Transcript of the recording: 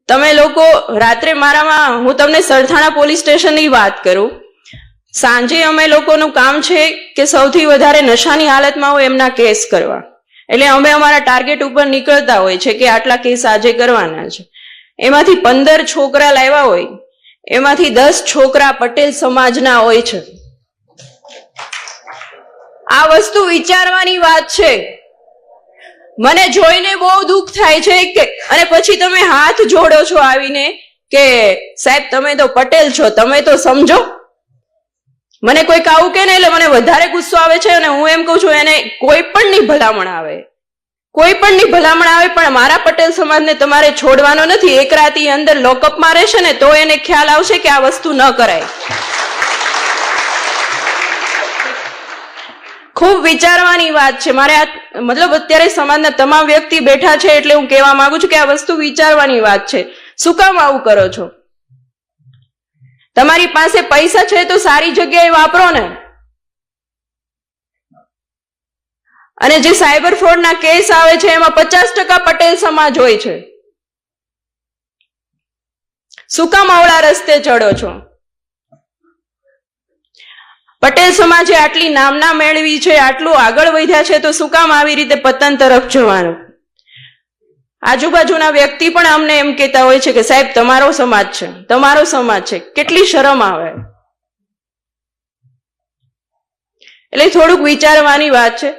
તમે લોકો રાત્રે મારામાં હું તમને સરથાણા પોલીસ સ્ટેશનની વાત કરું. સાંજે અમે લોકોનું કામ છે કે સૌથી વધારે નશાની હાલતમાં હોય એમના કેસ કરવા. એટલે અમે અમારા ટાર્ગેટ ઉપર નીકળતા હોય છે કે આટલા કેસ આજે કરવાના છે. એમાંથી 15 છોકરા લાવ્યા હોય, એમાંથી 10 છોકરા પટેલ સમાજના હોય છે. આ વસ્તુ વિચારવાની વાત છે. મને જોઈને બહુ દુઃખ થાય છે કે અને પછી તમે હાથ જોડો છો આવીને કે સાહેબ તમે તો પટેલ છો, તમે તો સમજો. મને કોઈક આવું કે ને એટલે મને વધારે ગુસ્સો આવે છે અને હું એમ કહું છું એને કોઈ પણની ભલામણ આવે, કોઈ પણની ભલામણ આવે, પણ મારા પટેલ સમાજને તમારે છોડવાનો નથી. એક રાતી અંદર લોકઅપમાં રહેશે ને તો એને ખ્યાલ આવશે કે આ વસ્તુ ન કરાય. ખૂબ વિચારવાની વાત છે. મારે આ મતલબ અત્યારે સમાજના તમામ વ્યક્તિ બેઠા છે એટલે હું કહેવા માંગુ છું કે આ વસ્તુ વિચારવાની વાત છે. શું કામ આવું કરો છો? તમારી પાસે પૈસા છે તો સારી જગ્યાએ વાપરો ને. અને જે સાયબર ફ્રોડના કેસ આવે છે એમાં 50% પટેલ સમાજ હોય છે. શું કામ અવળા રસ્તે ચડો છો? પટેલ સમાજે આટલી નામના મેળવી છે, આટલું આગળ વધ્યા છે, તો શું કામ આવી રીતે પતન તરફ જવાનું? આજુબાજુના વ્યક્તિ પણ અમને એમ કહેતા હોય છે કે સાહેબ તમારો સમાજ છે, તમારો સમાજ છે. કેટલી શરમ આવે. એટલે થોડુંક વિચારવાની વાત છે.